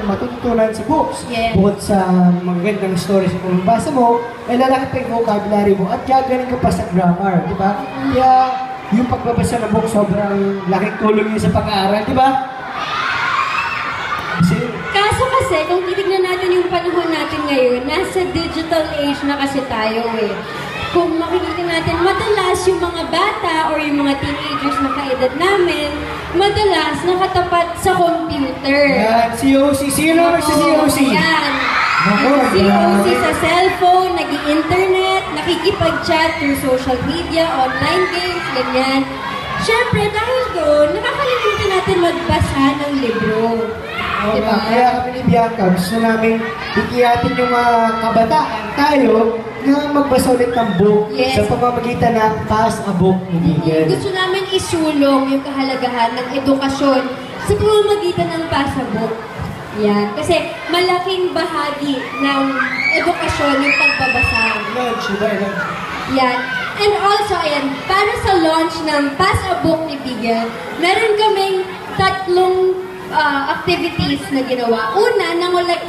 matututunan sa books. Yes. Bukod sa magagandang stories kung basa mo, ay lalaki pa yung vocabulary mo at gagaling ka pa sa grammar, di ba? Kaya yung pagbabasa ng book, sobrang laking tulong yun sa pag-aaral, di ba? Kaso kasi, kung titignan natin yung panahon natin ngayon, nasa digital age na kasi tayo eh. Kung makikita natin, madalas yung mga bata or yung mga teenagers na kaedad namin, madalas nakatapat sa computer. Yan, COC. Sino sa COC? Yan. Naku, COC sa cellphone, nag-i-internet, nakikipag-chat through social media, online games, ganyan. Siyempre, dahil doon, nakakalimutan natin magbasa ng libro. Diba? Kaya kami ni Bianca, gusto namin ikiyatin yung mga kabataan tayo na magbasa ulit ng book sa pamamagitan ng Pass a Book ni Miguel. Gusto namin isulong yung kahalagahan ng edukasyon sa pamamagitan ng Pass a Book. Yan. Kasi malaking bahagi ng edukasyon yung pagbabasa. Yan. And also, ayan, para sa launch ng Pass a Book ni Miguel, meron kaming tatlong activities na ginawa. Una,